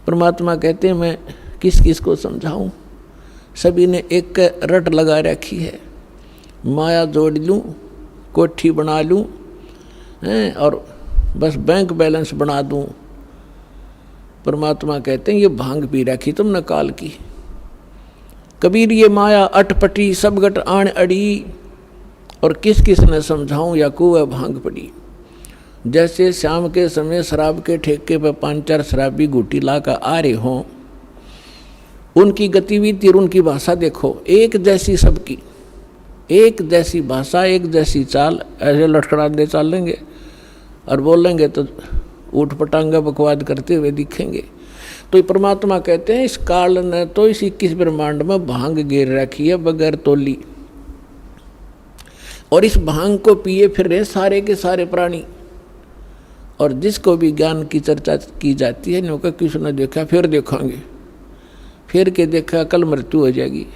परमात्मा कहते हैं मैं किस किस को समझाऊं, सभी ने एक रट लगा रखी है, माया जोड़ लूं, कोठी बना लूं हैं और बस बैंक बैलेंस बना दूं। परमात्मा कहते हैं ये भांग पी रखी तुमने काल की। कबीर ये माया अटपटी सब गट आण अड़ी, और किस किस ने समझाऊं या कुएं भांग पड़ी। जैसे शाम के समय शराब के ठेके पर 5-4 शराबी घूटी ला कर आ रहे हों, उनकी गतिविधि और उनकी भाषा देखो, एक जैसी सबकी, एक जैसी भाषा, एक जैसी चाल, ऐसे लटखड़ाते चलेंगे और बोलेंगे तो ऊट पटांगा बकवाद करते हुए दिखेंगे। तो परमात्मा कहते हैं इस काल ने तो इस 21 ब्रह्मांड में भांग गिर रखी है बगैर तोली, और इस भांग को पिए फिर रहे सारे के सारे प्राणी। और जिसको भी ज्ञान की चर्चा की जाती है न्यों का किसने देखा, फिर देखेंगे, फिर के देखा कल मृत्यु हो जाएगी,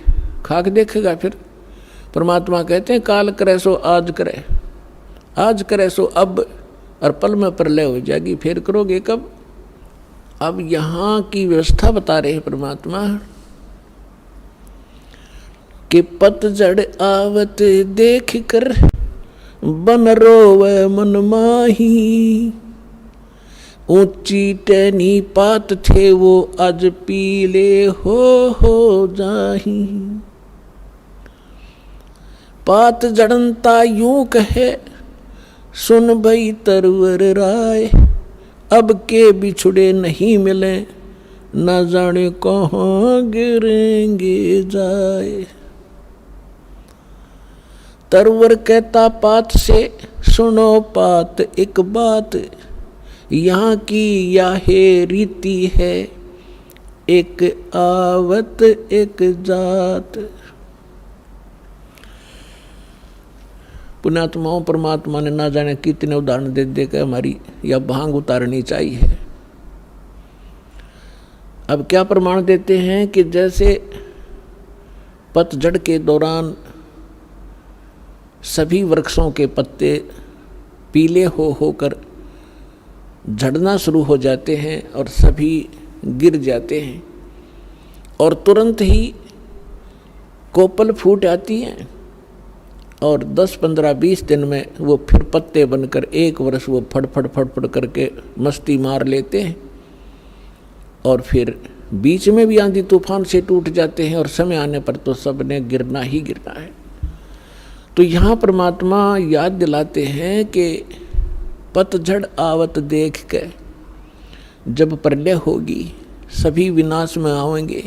खाक देखेगा फिर। परमात्मा कहते हैं काल करे सो आज करे, आज करे सो अब, और पल में प्रलय हो जाएगी, फिर करोगे कब। अब यहाँ की व्यवस्था बता रहे हैं परमात्मा कि पतझड़ आवत देख कर बन रोवे मन माही, ऊंची टहनी पात थे वो आज पीले हो जाही। पात जड़नता यूं कहे सुन भई तरवर राय, अब के बिछुड़े नहीं मिले न जाने कहाँ गिरेंगे जाए। तरवर कहता पात से सुनो पात एक बात, यहाँ की याहे रीति है एक आवत एक जात। पुण्यात्माओं परमात्मा ने ना जाने कितने उदाहरण दे दे के हमारी यह भांग उतारनी चाहिए। अब क्या प्रमाण देते हैं कि जैसे पतझड़ के दौरान सभी वृक्षों के पत्ते पीले होकर झड़ना शुरू हो जाते हैं और सभी गिर जाते हैं, और तुरंत ही कोपल फूट आती हैं, और 10, 15, 20 दिन में वो फिर पत्ते बनकर 1 वर्ष वो फड़ करके मस्ती मार लेते हैं, और फिर बीच में भी आंधी तूफान से टूट जाते हैं, और समय आने पर तो सब ने गिरना ही गिरना है। तो यहाँ परमात्मा याद दिलाते हैं कि पतझड़ आवत देख के जब प्रलय होगी सभी विनाश में आवेंगे।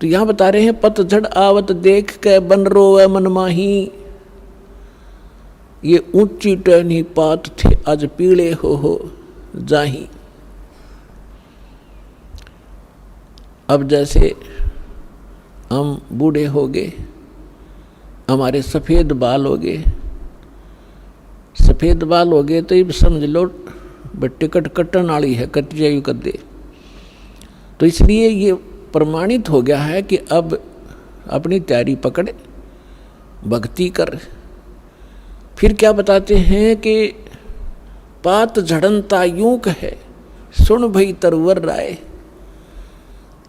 तो यहाँ बता रहे हैं पतझड़ आवत देख के बन रोवे मन माही, ये ऊंची टहनी पात थे आज पीले हो जाही। अब जैसे हम बूढ़े हो गए, हमारे सफ़ेद बाल हो गए, सफ़ेद बाल हो गए तो ये समझ लो टिकट कटन वाली है, कट जायु कर दे। तो इसलिए ये प्रमाणित हो गया है कि अब अपनी तैयारी पकड़, भक्ति कर। फिर क्या बताते हैं कि पात झड़नता यूं कहे सुन भई तरवर राय।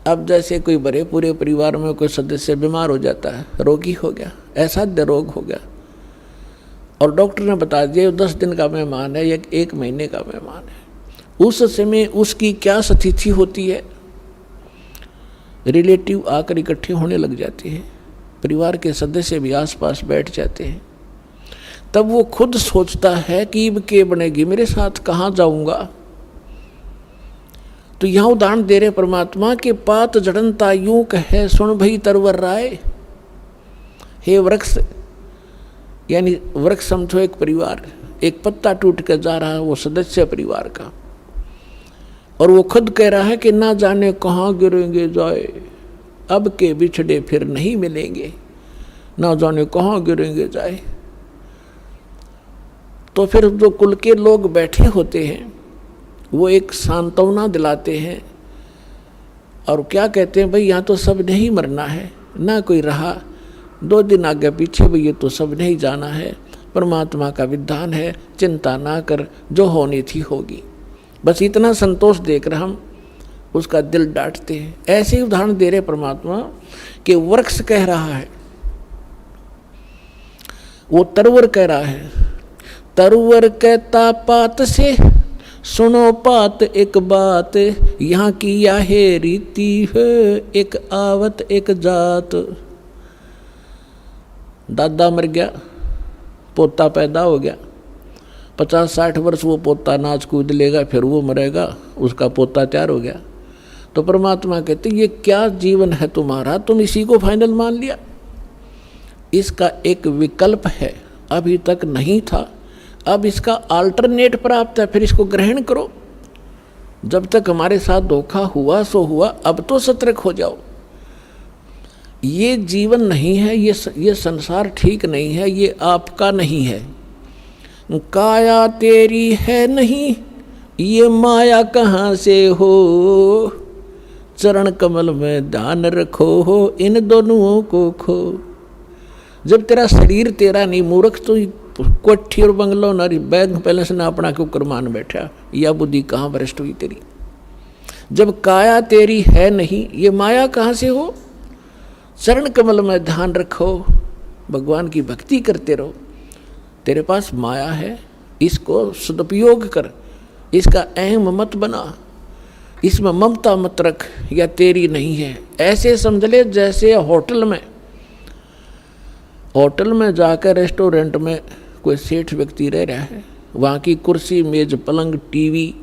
अब जैसे कोई बड़े पूरे परिवार में कोई सदस्य बीमार हो जाता है, रोगी हो गया, असाध्य रोग हो गया, और डॉक्टर ने बता दिया 10 दिन का मेहमान है या 1 महीने का मेहमान है। उस समय उसकी क्या स्थिति होती है, रिलेटिव आकर इकट्ठे होने लग जाते हैं, परिवार के सदस्य भी आसपास बैठ जाते हैं। तब वो खुद सोचता है कि अब के बनेगी, मेरे साथ कहाँ जाऊंगा। तो यहाँ उदाहरण दे रहे परमात्मा के पात जड़नता यूं कहे सुन भई तरवर राय। हे वृक्ष, यानी वृक्ष समझो एक परिवार, एक पत्ता टूट कर जा रहा है वो सदस्य परिवार का, और वो खुद कह रहा है कि ना जाने कहाँ गिरेंगे जाए, अब के बिछड़े फिर नहीं मिलेंगे, ना जाने कहाँ गिरेंगे जाए। तो फिर जो कुल के लोग बैठे होते हैं वो एक सांत्वना दिलाते हैं, और क्या कहते हैं, भाई यहाँ तो सब नहीं मरना है, ना कोई रहा 2 दिन आगे पीछे, भाई ये तो सब नहीं जाना है, परमात्मा का विधान है, चिंता ना कर, जो होनी थी होगी। बस इतना संतोष देकर हम उसका दिल डांटते हैं। ऐसे ही उदाहरण दे रहे परमात्मा कि वृक्ष कह रहा है, वो तरवर कह रहा है, तरवर कहता पात से सुनो पात एक बात, यहाँ की यह रीति है एक आवत एक जात। दादा मर गया, पोता पैदा हो गया, 50-60 वर्ष वो पोता नाच कूद लेगा, फिर वो मरेगा, उसका पोता तैयार हो गया। तो परमात्मा कहते ये क्या जीवन है तुम्हारा, तुम इसी को फाइनल मान लिया। इसका एक विकल्प है, अभी तक नहीं था, अब इसका अल्टरनेट प्राप्त है, फिर इसको ग्रहण करो। जब तक हमारे साथ धोखा हुआ सो हुआ, अब तो सतर्क हो जाओ। ये जीवन नहीं है, ये संसार ठीक नहीं है, ये आपका नहीं है। काया तेरी है नहीं, ये माया कहाँ से हो, चरण कमल में ध्यान रखो हो, इन दोनों को खो। जब तेरा शरीर तेरा नहीं, मूर्ख तो कोठी और बंगलो नारी बैंक बैलेंस ना अपना क्यों कर मान बैठा, या बुद्धि कहाँ भ्रष्ट हुई तेरी। जब काया तेरी है नहीं, ये माया कहाँ से हो, चरण कमल में ध्यान रखो, भगवान की भक्ति करते रहो। तेरे पास माया है, इसको सदुपयोग कर, इसका अहम मत बना, इसमें ममता मत रख, या तेरी नहीं है। ऐसे समझ ले जैसे होटल में जाकर रेस्टोरेंट में कोई सेठ व्यक्ति रह रहा है, वहाँ की कुर्सी मेज पलंग टीवी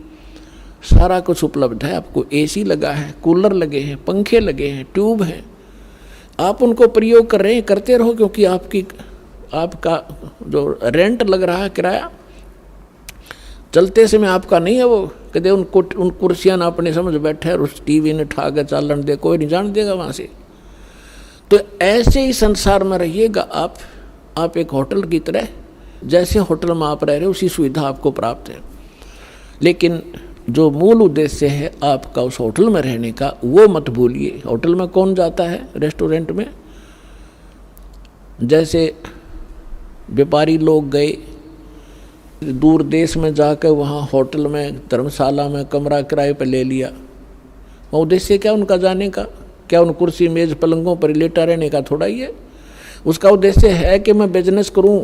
सारा कुछ उपलब्ध है, आपको एसी लगा है, कूलर लगे हैं, पंखे लगे हैं, ट्यूब हैं, आप उनको प्रयोग कर रहे हैं, करते रहो, क्योंकि आपका जो रेंट लग रहा है किराया चलते समय आपका नहीं है। वो कहते उन कुर्सियाँ ना अपने समझ बैठे और उस टीवी ने ठा के चालन दे, कोई नहीं जान देगा वहाँ से। तो ऐसे ही संसार में रहिएगा आप एक होटल की तरह, जैसे होटल में आप रह रहे हो उसी सुविधा आपको प्राप्त है, लेकिन जो मूल उद्देश्य है आपका उस होटल में रहने का, वो मत भूलिए। होटल में कौन जाता है, रेस्टोरेंट में? जैसे व्यापारी लोग गए दूर देश में जाकर वहाँ होटल में धर्मशाला में कमरा किराए पर ले लिया, वो उद्देश्य क्या उनका जाने का? क्या उन कुर्सी मेज पलंगों पर लेटा रहने का थोड़ा ही है। उसका उद्देश्य है कि मैं बिजनेस करूं,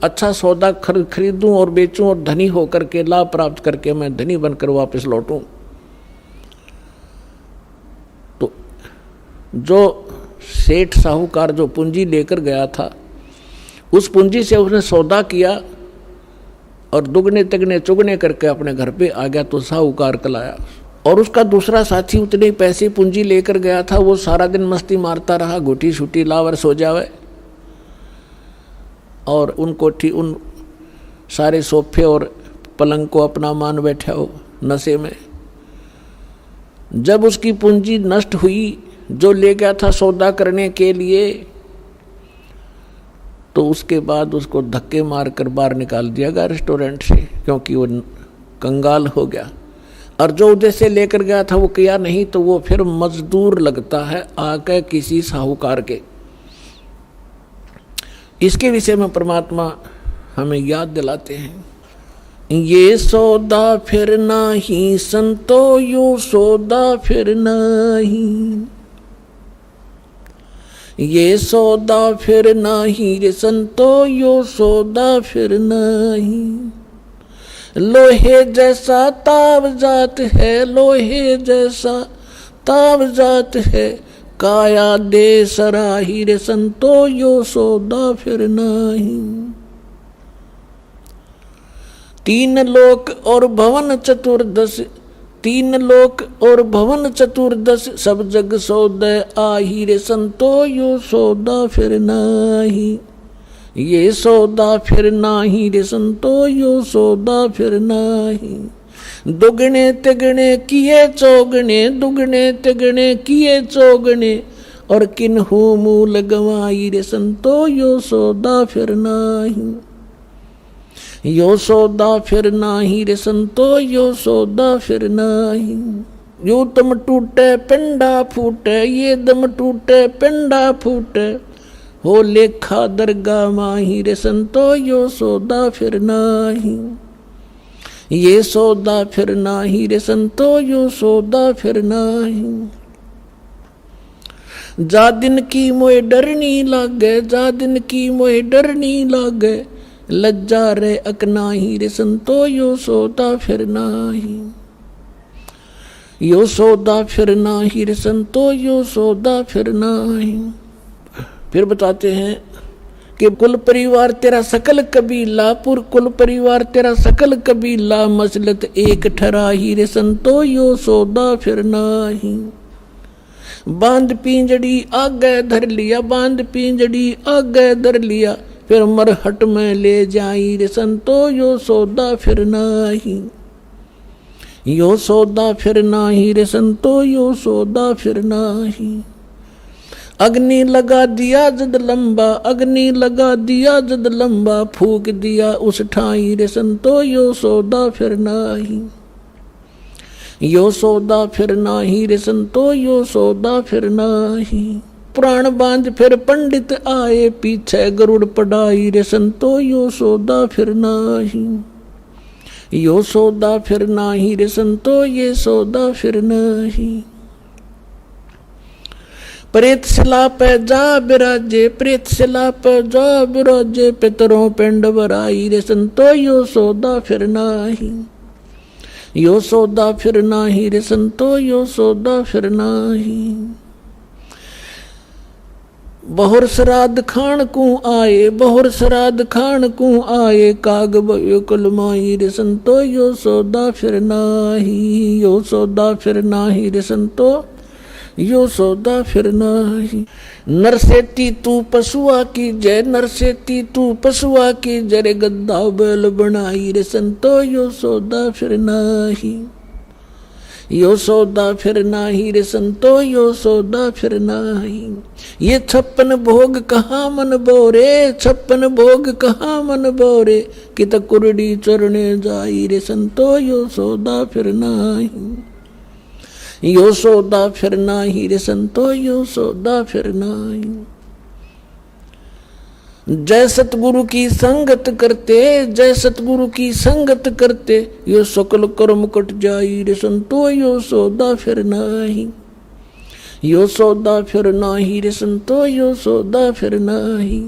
अच्छा सौदा खरीदूं और बेचूं और धनी होकर के लाभ प्राप्त करके मैं धनी बनकर वापस लौटूं। तो जो सेठ साहूकार जो पूंजी लेकर गया था, उस पूंजी से उसने सौदा किया और दुगने तिगने चुगने करके अपने घर पे आ गया, तो साहूकार कलाया। और उसका दूसरा साथी उतने पैसे पूंजी लेकर गया था, वो सारा दिन मस्ती मारता रहा, घुटी छुटी लावर सो जावे, और उन सारे सोफे और पलंग को अपना मान बैठा हो नशे में। जब उसकी पूंजी नष्ट हुई जो ले गया था सौदा करने के लिए, तो उसके बाद उसको धक्के मारकर बाहर निकाल दिया गया रेस्टोरेंट से, क्योंकि वो कंगाल हो गया। और जो उद्देश्य लेकर गया था वो किया नहीं, तो वो फिर मजदूर लगता है आके किसी साहूकार के। इसके विषय में परमात्मा हमें याद दिलाते हैं, ये सौदा फिर नहीं संतो, यो सौदा फिर नहीं, ये सौदा फिर नहीं रे संतो, यो सौदा फिर नहीं। लोहे जैसा ताव जात है, लोहे जैसा ताव जात है, काया दे सराही रे संतो, यो सौदा फिर नहीं। 3 लोक और भवन चतुर्दश, 3 लोक और भवन चतुर्दश, सब जग सौदे आही रे संतो, यो सौदा फिर नाही। ये सौदा फिर नाही रे संतो, यो सौदा फिर नाही। दुगने तिगने किए चौगने, दुगने तिगने किए चौगने, और किन्हू मूल गवाई रे संतो, यो सौदा फिर नाही। यो सौदा फिर नाही रे संतो, यो सौदा फिर नाही। यो तम टूटे पिंडा फूटे, ये दम टूटे पिंडा फूटे, हो लेखा दरगाह माही रे संतो, यो सौदा फिर नाही। ये सौदा फिर नाही रे संतो, यो सौदा फिर नाही। जा दिन की मोए डरनी लागे, जा दिन की मोए डरनी लागे, लज्जा रे अकनाही रे संतो, यो सौदा फिर नाही। यो सौदा फिर नाही रे संतो, यो सौदा फिर नाही। फिर बताते हैं कि कुल परिवार तेरा सकल कबीला, कुल परिवार तेरा सकल कबीला, मसलत एक ठराही रे संतो, यो सौदा फिर नाही। बांध पिंजड़ी आगे धर लिया, बांध पिंजड़ी आगे धर लिया, फिर मरहट में ले जाई रे संतो, यो सौदा फिर नाही। यो सौदा फिर नाही रे संतो, यो सौदा फिर नाही। अग्नि लगा दिया जद लंबा, अग्नि लगा दिया जद लंबा, फूक दिया उस ठाई रे संतो, यो सौदा फिर नाही। यो सौदा फिर नाही रे संतो, यो सौदा फिर नाही। प्राण बांध फिर पंडित आए, पीछे गरुड़ पढ़ाई रे संतो, यो सौदा फिर नाही। यो सौदा फिर नाही रे संतो, ये सौदा फिर नाही। प्रेत शिला पे जा बिराजे, प्रेत शिला पे जा बिराजे, पितरों पिंड बराई रे संतो, यो सौदा फिर नाही। यो सौदा फिर नाही रे संतो, यो सौदा फिर नाही। बहुर श्राद्ध खान को आए, बहुर श्राद्ध खान को आए, काग भयो कुलमाई रे संतो, यो सौदा फिर नाही। यो सौदा फिर नाही रे संतो, यो सौदा फिर नाही। नरसेती तू पशुआ की जय, नरसेती तू पशुआ की जय, गद्दा बैल बनाई रे संतो, यो सौदा फिर नाही। यो सौदा फिर नाही रे संतो, यो सौदा फिर नाही। ये 56 भोग कहाँ मन बोरे, 56 भोग कहाँ मन बोरे, कित कुरडी चरणे जाई रे संतो, यो सौदा फिर नाही। यो सौदा फिर नाही रे संतो, यो सौदा फिर नाही। जय सतगुरु की संगत करते, जय सतगुरु की संगत करते, यो सकल कर्म कट जाई रे संतो, यो सौदा फिर नाही। यो सौदा फिर नाही रे संतो, यो सौदा फिर नाही।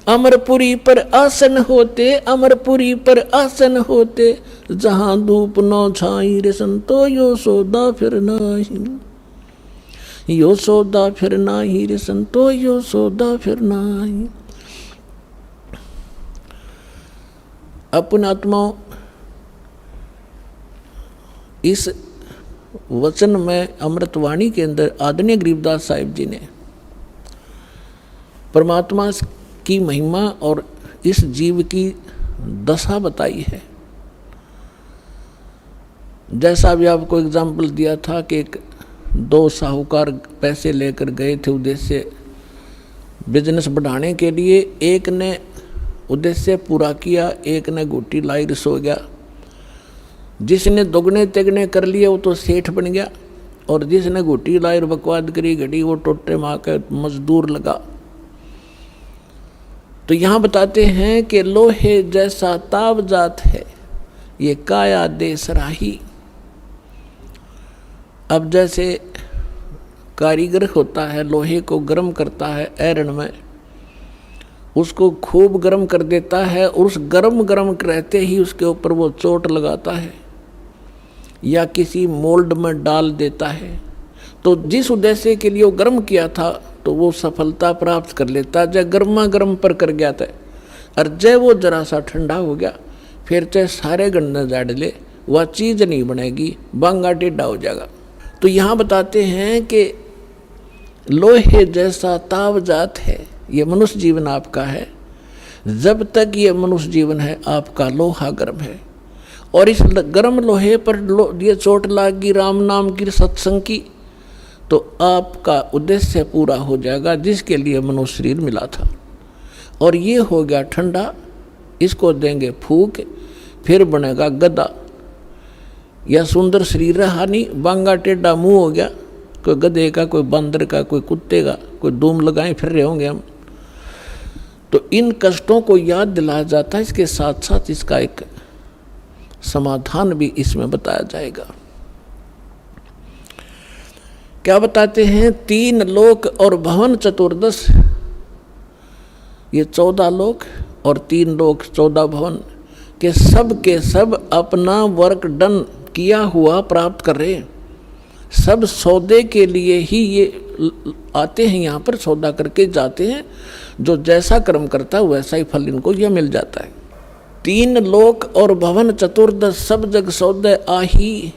अमरपुरी पर आसन होते, अमरपुरी पर आसन होते, जहां धूप न छाई रे संतो, यो सौदा फिर नाही। यो सौदा फिर नाही रे संतो, यो सौदा फिर नाही। अपनात्माओं, इस वचन में अमृतवाणी के अंदर आदरणीय गरीबदास साहिब जी ने परमात्मा की महिमा और इस जीव की दशा बताई है। जैसा भी आपको एग्जाम्पल दिया था कि एक 2 साहूकार पैसे लेकर गए थे उद्देश्य बिजनेस बढ़ाने के लिए, एक ने उद्देश्य पूरा किया, एक ने घुट्टी लाई सो गया। जिसने दोगुने तिगने कर लिए वो तो सेठ बन गया, और जिसने घुट्टी लाई बकवाद करी घड़ी वो टोटे माँ के मजदूर लगा। तो यहाँ बताते हैं कि लोहे जैसा ताव जात है, ये काया दे सराही। अब जैसे कारीगर होता है, लोहे को गर्म करता है आयरन में, उसको खूब गर्म कर देता है, और उस गर्म रहते ही उसके ऊपर वो चोट लगाता है या किसी मोल्ड में डाल देता है, तो जिस उद्देश्य के लिए वो गर्म किया था तो वो सफलता प्राप्त कर लेता। जब गर्मा गर्म पर कर गया था, और जब वो जरा सा ठंडा हो गया, फिर चाहे सारे गन्ने जाड़ ले, वह चीज़ नहीं बनेगी, बांगा टेढ़ा हो जाएगा। तो यहाँ बताते हैं कि लोहे जैसा ताव जात है, ये मनुष्य जीवन आपका है। जब तक ये मनुष्य जीवन है आपका लोहा गर्म है, और इस गर्म लोहे पर ये चोट लागी राम नाम की सत्संग की, तो आपका उद्देश्य पूरा हो जाएगा जिसके लिए मनुष्य शरीर मिला था। और ये हो गया ठंडा, इसको देंगे फूक, फिर बनेगा गधा। या सुंदर शरीर रहा नहीं, बांगा टेढ़ा मुंह हो गया, कोई गधे का, कोई बंदर का, कोई कुत्ते का, कोई धूम लगाए फिर रहे होंगे हम। तो इन कष्टों को याद दिलाया जाता है, इसके साथ साथ इसका एक समाधान भी इसमें बताया जाएगा। क्या बताते हैं? 3 लोक और भवन चतुर्दश, ये 14 लोक और 3 लोक 14 भवन के सब अपना वर्क डन किया हुआ प्राप्त कर रहे हैं। सब सौदे के लिए ही ये आते हैं, यहाँ पर सौदा करके जाते हैं। जो जैसा कर्म करता है वैसा ही फल इनको यह मिल जाता है। 3 लोक और भवन चतुर्दश सब जग सौदे आही,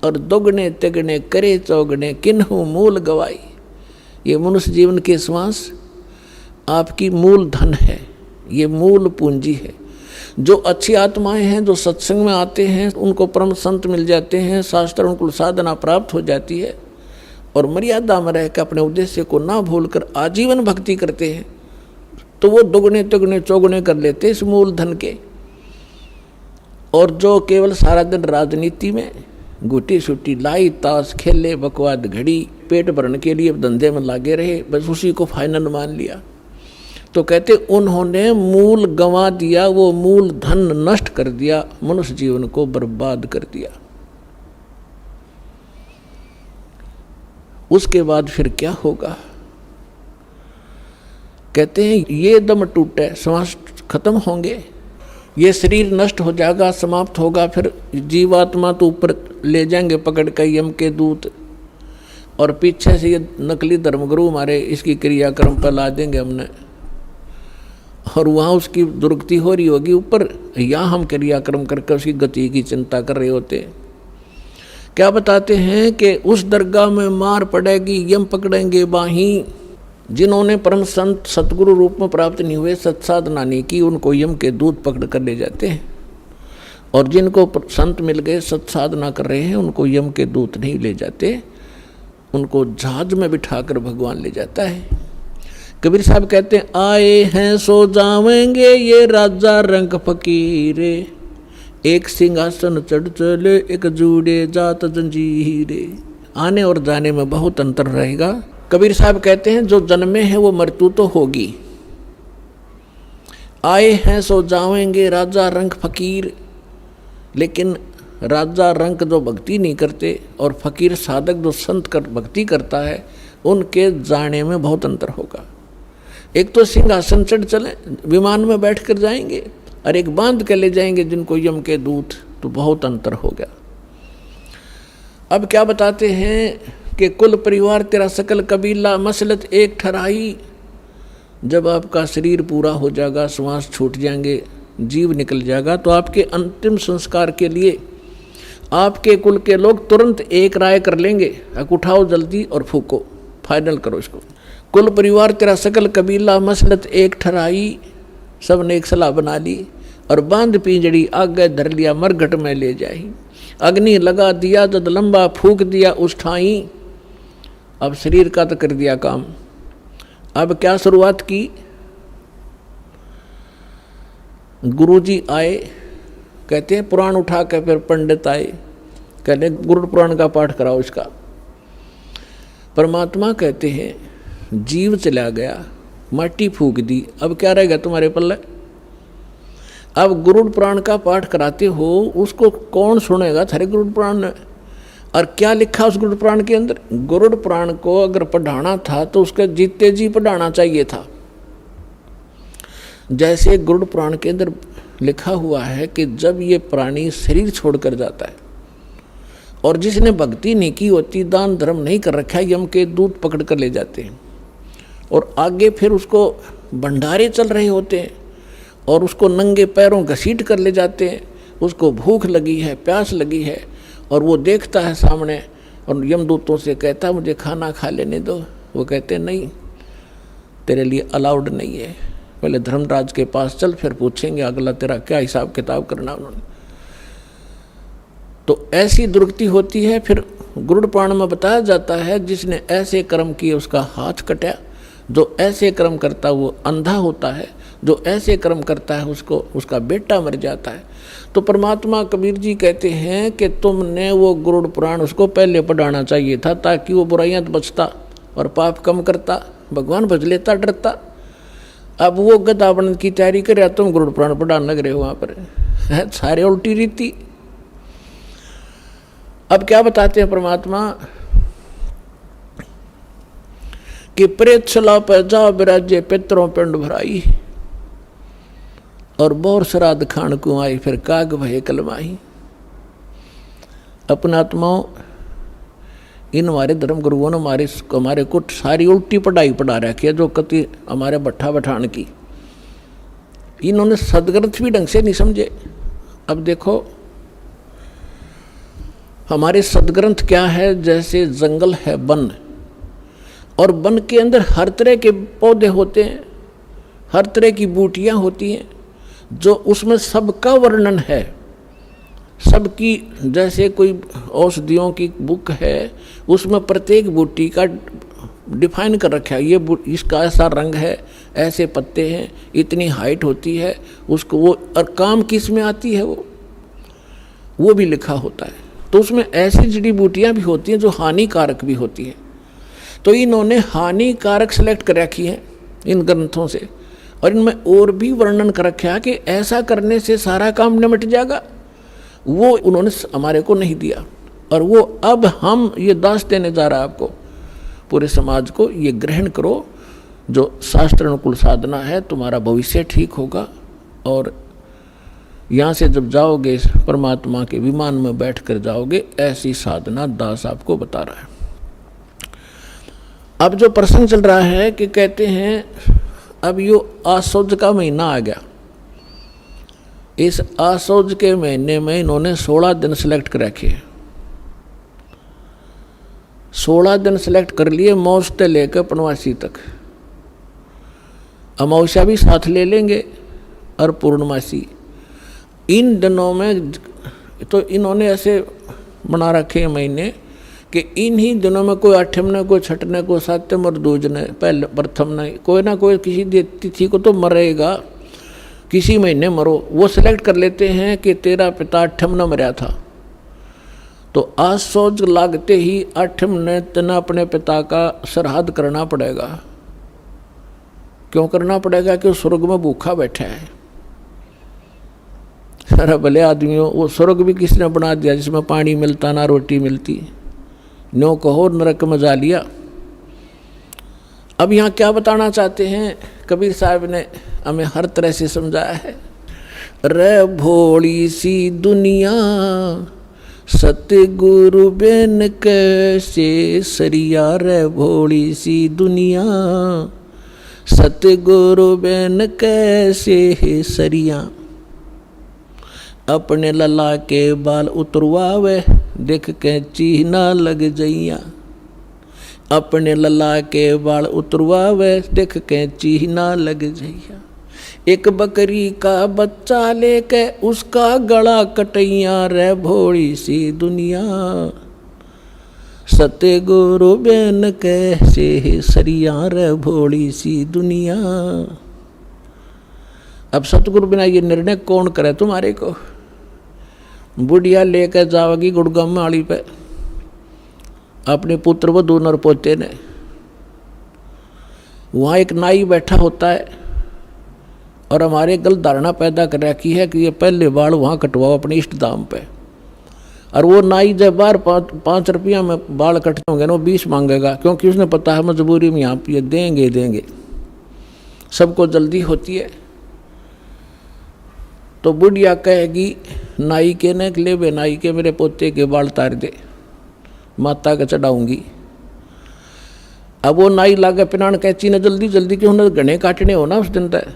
और दोगुने तिगुने करे चौगुने किन्हु मूल गवाई। ये मनुष्य जीवन के श्वास आपकी मूल धन है, ये मूल पूंजी है। जो अच्छी आत्माएं हैं, जो सत्संग में आते हैं, उनको परम संत मिल जाते हैं, शास्त्र उनको साधना प्राप्त हो जाती है, और मर्यादा में रहकर अपने उद्देश्य को ना भूलकर आजीवन भक्ति करते हैं, तो वो दुगुने तिगुने चौगुने कर लेते इस मूल धन के। और जो केवल सारा दिन राजनीति में गुटी सुटी लाई ताश खेले बकवाद घड़ी पेट भरने के लिए धंधे में लागे रहे, बस उसी को फाइनल मान लिया, तो कहते उन्होंने मूल गंवा दिया, वो मूल धन नष्ट कर दिया, मनुष्य जीवन को बर्बाद कर दिया। उसके बाद फिर क्या होगा? कहते हैं ये दम टूटे, श्वास खत्म होंगे, ये शरीर नष्ट हो जाएगा, समाप्त होगा। फिर जीवात्मा तो ऊपर ले जाएंगे पकड़ कर यम के दूत, और पीछे से ये नकली धर्मगुरु हमारे इसकी क्रियाक्रम पर ला देंगे हमने, और वहाँ उसकी दुर्गति हो रही होगी ऊपर, यहाँ हम क्रियाक्रम करके उसकी गति की चिंता कर रहे होते। क्या बताते हैं कि उस दरगाह में मार पड़ेगी, यम पकड़ेंगे बाहीं। जिन्होंने परम संत सतगुरु रूप में प्राप्त नहीं हुए, सत्साधना नहीं की, उनको यम के दूत पकड़ कर ले जाते हैं, और जिनको संत मिल गए सत्साधना कर रहे हैं, उनको यम के दूत नहीं ले जाते, उनको जहाज में बिठाकर भगवान ले जाता है। कबीर साहब कहते हैं आए हैं सो जावेंगे ये राजा रंग फकीरे, एक सिंहासन चढ़ चले एक जूड़े जात जंजीरे। आने और जाने में बहुत अंतर रहेगा। कबीर साहब कहते हैं जो जन्मे हैं वो मृत्यु तो होगी। आए हैं सो जावेंगे राजा रंग फकीर, लेकिन राजा रंग जो भक्ति नहीं करते और फकीर साधक जो संत कर भक्ति करता है, उनके जाने में बहुत अंतर होगा। एक तो सिंहासन चढ़ चले विमान में बैठ कर जाएंगे, और एक बांध के ले जाएंगे जिनको यम के दूत, तो बहुत अंतर हो गया। अब क्या बताते हैं कि कुल परिवार तेरा सकल कबीला मसलत एक ठहराई। जब आपका शरीर पूरा हो जाएगा, श्वास छूट जाएंगे, जीव निकल जाएगा, तो आपके अंतिम संस्कार के लिए आपके कुल के लोग तुरंत एक राय कर लेंगे, उठाओ जल्दी और फूको, फाइनल करो इसको। कुल परिवार तेरा सकल कबीला मसलत एक ठहराई, सब ने एक सलाह बना ली, और बांध पिंजड़ी आगे धर लिया मरघट में ले जाई। अग्नि लगा दिया जद लंबा फूक दिया उस ठाई। अब शरीर का तो कर दिया काम। अब क्या शुरुआत की? गुरुजी आए, कहते हैं पुराण उठा के, फिर पंडित आए, कहते गुरु पुराण का पाठ कराओ इसका। परमात्मा कहते हैं जीव चला गया, माटी फूक दी, अब क्या रहेगा तुम्हारे पल्ले? अब गुरुड़ पुराण का पाठ कराते हो, उसको कौन सुनेगा? थारे गुरुड़ पुराण ने। और क्या लिखा उस गुरुड़ पुराण के अंदर? गुरुड़ पुराण को अगर पढ़ाना था तो उसके जीते जी पढ़ाना चाहिए था। जैसे गुरुड़ पुराण के अंदर लिखा हुआ है कि जब ये प्राणी शरीर छोड़कर जाता है, और जिसने भक्ति नहीं की होती, दान धर्म नहीं कर रखा है, यम के दूत पकड़ कर ले जाते हैं, और आगे फिर उसको भंडारे चल रहे होते हैं, और उसको नंगे पैरों घसीट कर ले जाते हैं। उसको भूख लगी है, प्यास लगी है, और वो देखता है सामने, और यमदूतों से कहता है मुझे खाना खा लेने दो। वो कहते हैं नहीं, तेरे लिए अलाउड नहीं है, पहले धर्मराज के पास चल, फिर पूछेंगे अगला तेरा क्या हिसाब किताब करना उन्होंने। तो ऐसी दुर्गति होती है। फिर गुरुड़ पुराण में बताया जाता है जिसने ऐसे कर्म किए उसका हाथ कटा, जो ऐसे कर्म करता वो अंधा होता है, जो ऐसे कर्म करता है उसको उसका बेटा मर जाता है। तो परमात्मा कबीर जी कहते हैं कि तुमने वो गुरुड़ पुराण उसको पहले पढ़ाना चाहिए था, ताकि वो बुराइयां बचता और पाप कम करता, भगवान भज लेता, डरता। अब वो गदा बनने की तैयारी करे, तुम गुरुड़ पुराण पढ़ाने लग रहे हो वहाँ पर। सारे उल्टी रीति। अब क्या बताते हैं परमात्मा कि प्रेत छला पर जा विराजे पितरों पिंड भराई, और बोर श्राद्ध खान को आई फिर काग भय कलमाही। अपना आत्माओं, इन हमारे धर्म गुरुओं ने हमारे को सारी उल्टी पढ़ाई पढ़ा रखी है, जो कति हमारे भट्ठा बठान की। इन्होंने सदग्रंथ भी ढंग से नहीं समझे। अब देखो हमारे सदग्रंथ क्या है, जैसे जंगल है वन, और वन के अंदर हर तरह के पौधे होते हैं, हर तरह की बूटियां होती हैं, जो उसमें सबका वर्णन है, सबकी। जैसे कोई औषधियों की बुक है, उसमें प्रत्येक बूटी का डिफाइन कर रखा है, ये इसका ऐसा रंग है, ऐसे पत्ते हैं, इतनी हाइट होती है उसको, वो और काम किस में आती है वो भी लिखा होता है। तो उसमें ऐसी जड़ी बूटियाँ भी होती हैं जो हानिकारक भी होती हैं। तो इन्होंने हानिकारक सेलेक्ट कर रखी है इन ग्रंथों से, और इनमें और भी वर्णन कर रखा है कि ऐसा करने से सारा काम निमट जाएगा। वो उन्होंने हमारे को नहीं दिया, और वो अब हम ये दास देने जा रहा है आपको, पूरे समाज को, ये ग्रहण करो, जो शास्त्र अनुकूल साधना है, तुम्हारा भविष्य ठीक होगा। और यहाँ से जब जाओगे परमात्मा के विमान में बैठ कर जाओगे, ऐसी साधना दास आपको बता रहा है। अब जो प्रसंग चल रहा है कि कहते हैं अब यो आसौज का महीना आ गया। इस आसौज के महीने में इन्होंने 16 दिन सेलेक्ट कर रखे। 16 दिन सेलेक्ट कर लिए, मौज से लेकर पनवासी तक। अमावस्या भी साथ ले लेंगे और पूर्णमासी। इन दिनों में तो इन्होंने ऐसे बना रखे महीने कि इन्हीं दिनों में कोई आठम ने, कोई छठने, कोई सातम और दूजने, पहले प्रथम ने, कोई ना कोई किसी तिथि को तो मरेगा, किसी महीने मरो। वो सिलेक्ट कर लेते हैं कि तेरा पिता आठम न मरा था, तो आज सोच लागते ही आठम ने तना अपने पिता का श्राद्ध करना पड़ेगा। क्यों करना पड़ेगा? कि स्वर्ग में भूखा बैठा है। सारा भले आदमियों, वो स्वर्ग भी किसने बना दिया जिसमें पानी मिलता ना रोटी मिलती। नो कहो नरक में जा लिया। अब यहाँ क्या बताना चाहते हैं कबीर साहब ने हमें हर तरह से समझाया है। रे भोली सी दुनिया सतगुरु बेन कैसे सरिया, रे भोली सी दुनिया सतगुरु बेन कैसे सरिया। अपने लला के बाल उतरवावे देख के चीना लग जइया। अपने लला के बाल उतरवावे देख के चीना लग जइया। एक बकरी का बच्चा लेके उसका गला कटैया, रे भोली सी दुनिया सतगुरु बेन कैसे सरिया, रे भोली सी दुनिया। अब सतगुरु बिना ये निर्णय कौन करे तुम्हारे को? बुढ़िया लेकर जाओगी गुड़गाम आड़ी पे अपने पुत्र वधू नर पोते ने। वहाँ एक नाई बैठा होता है और हमारे गलत धारणा पैदा कर रखी है कि ये पहले बाल वहाँ कटवाओ अपने इष्ट दाम पे। और वो नाई जब बार 5 रुपया में बाल कटते होंगे ना, वो 20 मांगेगा, क्योंकि उसने पता है मजबूरी में यहाँ पे देंगे। सबको जल्दी होती है। तो बुढ़िया कहेगी नाई के ने ले बे नाई के मेरे पोते के बाल तार दे, माता का चढ़ाऊंगी। अब वो नाई लागे पिनान कैची ने जल्दी क्यों ना घने काटने हो ना उस दिन तक।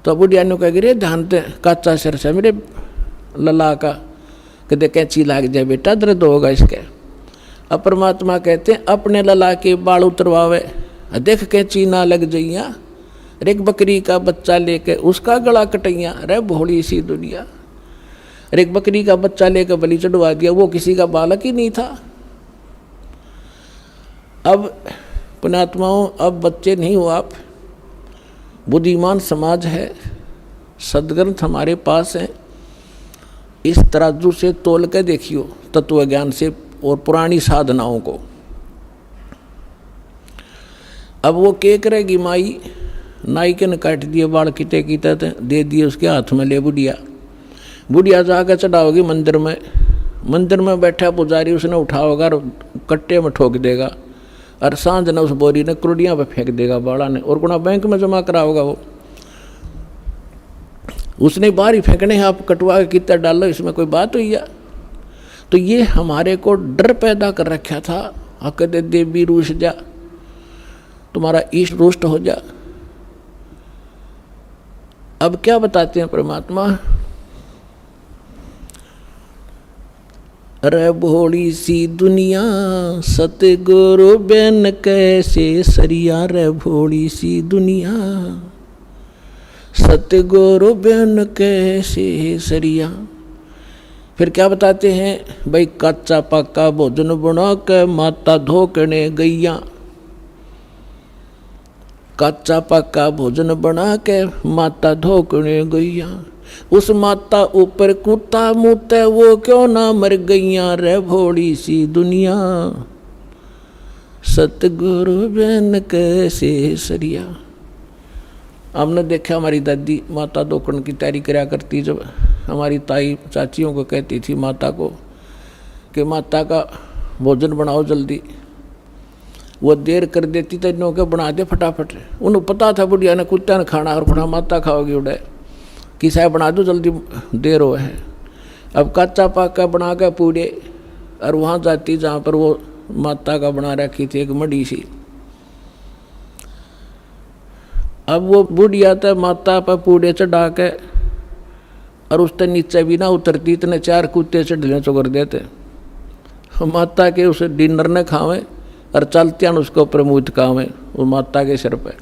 तो बुढ़िया ने कहेगी रे ध्यान दे काचा सिर से मेरे लला का, कहते कैंची लाग जाए बेटा दर्द होगा इसके। अब परमात्मा कहते हैं अपने लला के बाल उतरवावे देख कैंची ना लग जइया। एक बकरी का बच्चा लेके उसका गला कटैया, रे भोली सी दुनिया। एक बकरी का बच्चा लेकर बलि चढ़वा दिया, वो किसी का बालक ही नहीं था। अब पुण्यात्माओं, अब बच्चे नहीं हो आप, बुद्धिमान समाज है, सदग्रंथ हमारे पास हैं। इस तराजू से तोल के देखियो तत्व ज्ञान से और पुरानी साधनाओं को। अब वो क्या करेगी माई? नाई के ने काट दिए बाल किते दे दिए उसके हाथ में, ले बुढ़िया जाकर चढ़ाओगी मंदिर में मंदिर में बैठा पुजारी उसने उठा होगा और कट्टे में ठोक देगा, और सांझ ने उस बोरी ने कुर्डियाँ पे फेंक देगा बाड़ा ने, और गुना बैंक में जमा करा होगा वो, उसने बाहर ही फेंकने हैं, आप कटवा के कितना डालो, इसमें कोई बात हुई है। तो ये हमारे को डर पैदा कर रखा था, कहते देवी रूठ जा, तुम्हारा ईष्ट रुष्ट हो जा। अब क्या बताते हैं परमात्मा, रे भोली सी दुनिया सतगुरु बिन कैसे सरिया, रे भोली सी दुनिया सतगुरु बिन कैसे सरिया। फिर क्या बताते हैं भाई, कच्चा पक्का भोजन बना के माता धोकने गैया, कच्चा पक्का भोजन बना के माता धोकने गैया, उस माता ऊपर कुत्ता मुते वो क्यों ना मर गैया, रे भोली सी दुनिया सतगुरु बिन कैसे सरिया। हमने देखा हमारी दादी माता धोकन की तैयारी कराया करती, जब हमारी ताई चाचियों को कहती थी माता को कि माता का भोजन बनाओ जल्दी, वो देर कर देती तो इन्हों के बना दे फटाफट। उन्हें पता था बुढ़िया ने कुत्ता ने खाना, और खुड़ा माता खाओगी उड़े कि साहब बना दो जल्दी देर हो है। अब कच्चा पक्का बना के पूरे, और वहाँ जाती जहाँ पर वो माता का बना रखी थी एक मड़ी सी, अब वो बुढ़िया तो माता पर पूड़े चढ़ा के, और उससे नीचे भी ना उतरती, इतने 4 कुत्ते चढ़ने चुकर देते, माता के उसे डिनर न खावे और चलते हैं उसको प्रमोद कावे वो माता के सिर पे।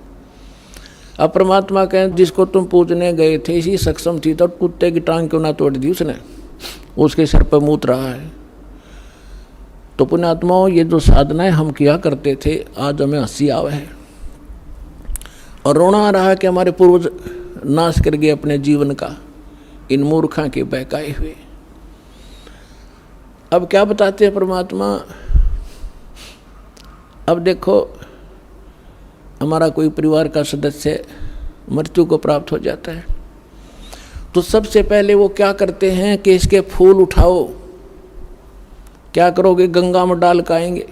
अब परमात्मा कहें जिसको तुम पूजने गए थे इसी सक्षम थी, तो कुत्ते की टांग क्यों ना तोड़ दी उसने, उसके सिर पर मूत रहा है। तो पुण्यात्माओं, ये जो साधनाएं हम किया करते थे, आज हमें हंसी आवे है और रोना आ रहा है कि हमारे पूर्वज नाश कर गए अपने जीवन का, इन मूर्खा के बहकाए हुए। अब क्या बताते हैं परमात्मा, अब देखो हमारा कोई परिवार का सदस्य मृत्यु को प्राप्त हो जाता है, तो सबसे पहले वो क्या करते हैं कि इसके फूल उठाओ, क्या करोगे, गंगा में डाल के आएंगे,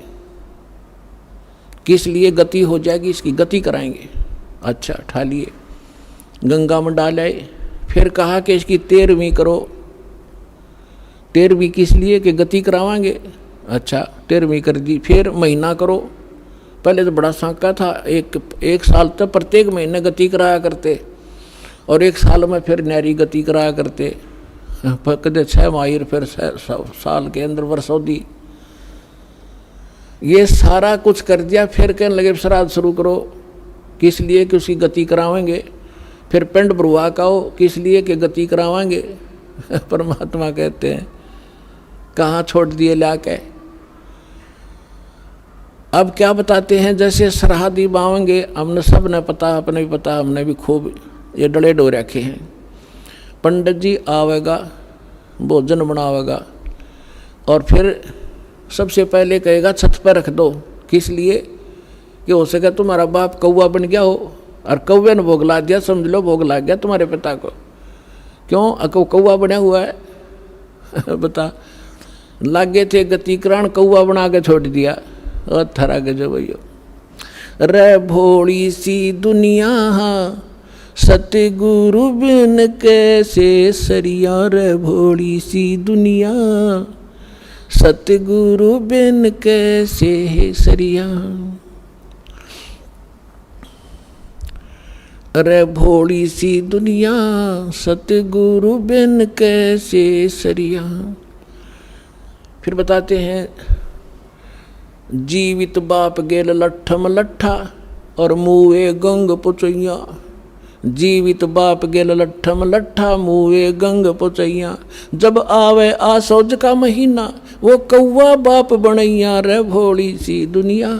किस लिए, गति हो जाएगी इसकी, गति कराएंगे। अच्छा उठा लिए, गंगा में डाल आए, फिर कहा कि इसकी 13वीं करो, 13वीं किस लिए कि गति करावांगे। अच्छा 13वीं कर दी, फिर महीना करो, पहले तो बड़ा सांका था, एक साल तक प्रत्येक महीने गति कराया करते, और 1 साल में फिर न्यारी गति कराया करते, कदे 6 माहिर, फिर साल के अंदर वर्षों ये सारा कुछ कर दिया। फिर कहने लगे श्राद्ध शुरू करो, किस लिए कि उसकी गति करावेंगे। फिर पिंड भरवा काओ, किस लिए कि गति करावाएंगे। परमात्मा कहते हैं कहाँ छोड़ दिए लाके। अब क्या बताते हैं, जैसे सरहदी बावेंगे, हमने सब ने पता, अपने भी पता, हमने भी खूब ये डले डो रखे हैं। पंडित जी आवेगा, भोजन बनावेगा, और फिर सबसे पहले कहेगा छत पर रख दो, किस लिए कि हो सके तुम्हारा बाप कौवा बन गया हो, और कौवे ने भोग ला दिया, समझ लो भोग ला गया तुम्हारे पिता को। क्यों कौवा बना हुआ है बता, लागे थे गति करान, कौवा बना के छोड़ दिया, और थरा के जो भैया। रे भोली सी दुनिया सतगुरु बिन कैसे सरिया, रे भोली सी दुनिया सतगुरु बिन कैसे सरिया। रे भोली सी दुनिया सतगुरु बिन कैसे सरिया। फिर बताते हैं, जीवित बाप गेल लट्ठम लट्ठा, और मुए गंग पुचैया। जीवित बाप गेल लट्ठम लट्ठा, मुए गंग पुचैया। जब आवे आसौज का महीना, वो कौवा बाप बनैया। रे भोली सी दुनिया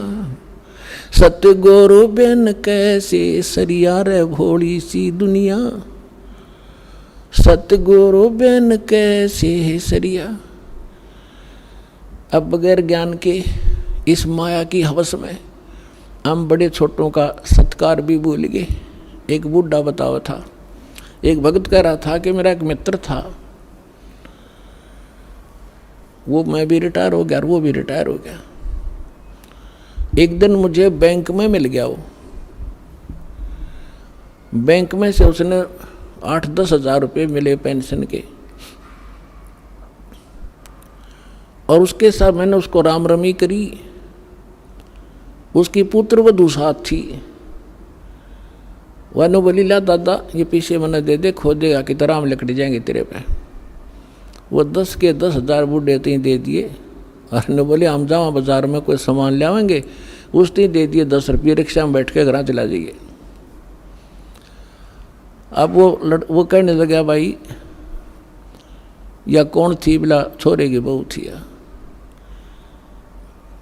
सतगुरु बिन कैसे सरिया, रे भोली सी दुनिया सतगुरु बिन कैसे सरिया। अब बगैर ज्ञान के इस माया की हवस में हम बड़े छोटों का सत्कार भी भूल गए। एक बूढ़ा बतावा था, एक भक्त कह रहा था कि मेरा एक मित्र था, वो मैं भी रिटायर हो गया और वो भी रिटायर हो गया। एक दिन मुझे बैंक में मिल गया वो, बैंक में से उसने 8-10 हज़ार रुपये मिले पेंशन के, और उसके साथ मैंने उसको राम रमी करी। उसकी पुत्र वधू साथ थी, वह ने बोली ला दादा ये पीछे मैंने दे दे, खो देगा कि राम लकड़ी जाएंगे तेरे पे। वो 10 के 10 हज़ार बूढ़े तीन दे दिए, और ने बोले हम जाओ बाजार में कोई सामान ले आवेंगे, उस तीन दे दिए 10 रुपये, रिक्शा में बैठ के घर चला जाइए। अब वो कहने लगा भाई या कौन थी, बोला छोरे की बहू थी,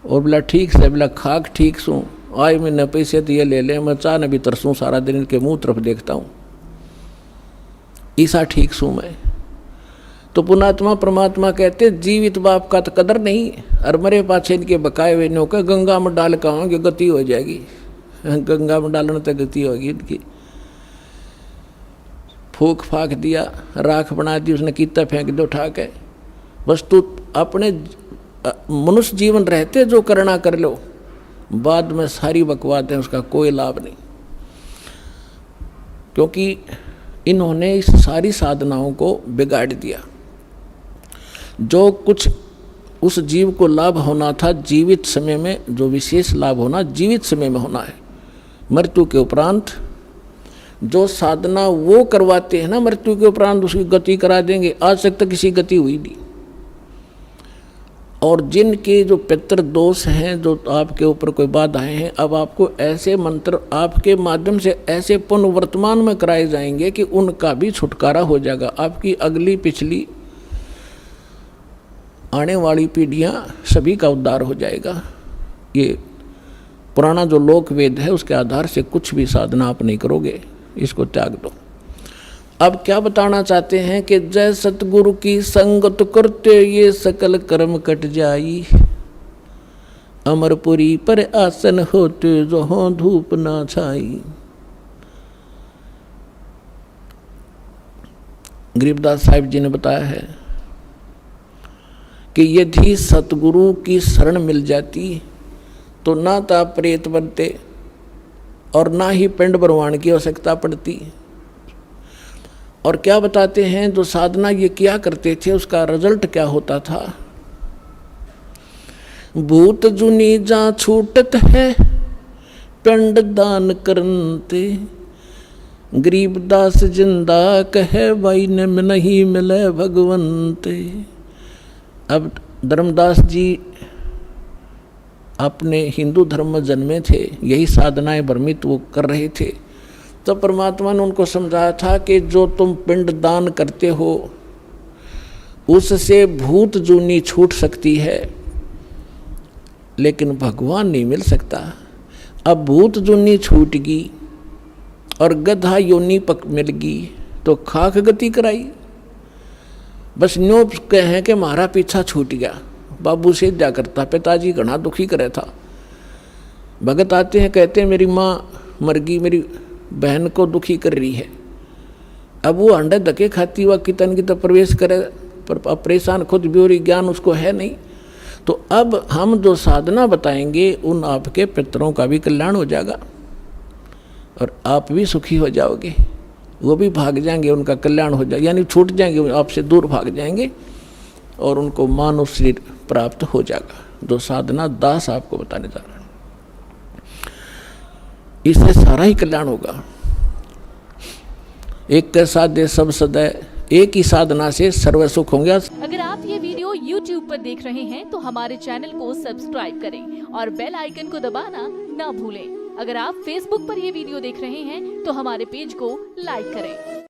और बोला ठीक से, बोला खाक ठीक सू, आज मैंने पैसे दिए ले ले, मैं चाह न भी तरसूँ सारा दिन इनके मुंह तरफ देखता हूँ, ईसा ठीक सू मैं। तो पुणात्मा परमात्मा कहते जीवित बाप का तो कदर नहीं, और मरे पाछे इनके बकाए हुए नो का गंगा में डाल कहोगे गति हो जाएगी, गंगा में डालने तक गति होगी इनकी। फूक फाक दिया, राख बना दी उसने, कीता फेंक दो उठा के। बस तू अपने मनुष्य जीवन रहते जो करना कर लो, बाद में सारी बकवाद है उसका कोई लाभ नहीं, क्योंकि इन्होंने इस सारी साधनाओं को बिगाड़ दिया। जो कुछ उस जीव को लाभ होना था जीवित समय में, जो विशेष लाभ होना जीवित समय में होना है, मृत्यु के उपरांत जो साधना वो करवाते हैं ना, मृत्यु के उपरांत उसकी गति करा देंगे। आज तक तो किसी गति हुई नहीं। और जिनके जो पितृ दोष हैं, जो आपके ऊपर कोई बाधाएं हैं, अब आपको ऐसे मंत्र आपके माध्यम से ऐसे पुनर्वर्तमान में कराए जाएंगे कि उनका भी छुटकारा हो जाएगा। आपकी अगली पिछली आने वाली पीढ़ियां सभी का उद्धार हो जाएगा। ये पुराना जो लोक वेद है उसके आधार से कुछ भी साधना आप नहीं करोगे, इसको त्याग दो। अब क्या बताना चाहते हैं कि जय सतगुरु की संगत करते ये सकल कर्म कट जाई, अमरपुरी पर आसन होते जहाँ धूप ना छाई। गरीबदास साहिब जी ने बताया है कि यदि सतगुरु की शरण मिल जाती तो ना तो आप प्रेत बनते और ना ही पिंड भरवान की आवश्यकता पड़ती। और क्या बताते हैं, जो साधना ये किया करते थे उसका रिजल्ट क्या होता था। भूत जुनी जा छूटत है पिंड दान करते, गरीबदास जिंदा कहे भाई ने नहीं मिले भगवंते। अब धर्मदास जी अपने हिंदू धर्म में जन्मे थे, यही साधनाएं भ्रमित वो कर रहे थे। तो परमात्मा ने उनको समझाया था कि जो तुम पिंड दान करते हो उससे भूत जूनी छूट सकती है, लेकिन भगवान नहीं मिल सकता। अब भूत जूनी छूट गई और गधा योनी पक मिल गई तो खाक गति कराई। बस न्यो कहें कि हमारा पीछा छूट गया, बाबू से जा करता, पिताजी घना दुखी करे था। भगत आते हैं कहते हैं मेरी माँ मर गई, मेरी बहन को दुखी कर रही है। अब वो अंडे धके खाती हुआ कितन की तो प्रवेश करे, पर परेशान खुद भी हो रही, ज्ञान उसको है नहीं। तो अब हम जो साधना बताएंगे उन आपके पितरों का भी कल्याण हो जाएगा और आप भी सुखी हो जाओगे, वो भी भाग जाएंगे, उनका कल्याण हो जाएगा, यानी छूट जाएंगे, आपसे दूर भाग जाएंगे और उनको मानव शरीर प्राप्त हो जाएगा। जो साधना दास आपको बताने जा रहा है, इससे सारा ही कल्याण होगा। एक के साथ सब सदैव, एक ही साधना से सर्व सुख होंगे। अगर आप ये वीडियो YouTube पर देख रहे हैं तो हमारे चैनल को सब्सक्राइब करें और बेल आइकन को दबाना ना भूलें। अगर आप Facebook पर ये वीडियो देख रहे हैं तो हमारे पेज को लाइक करें।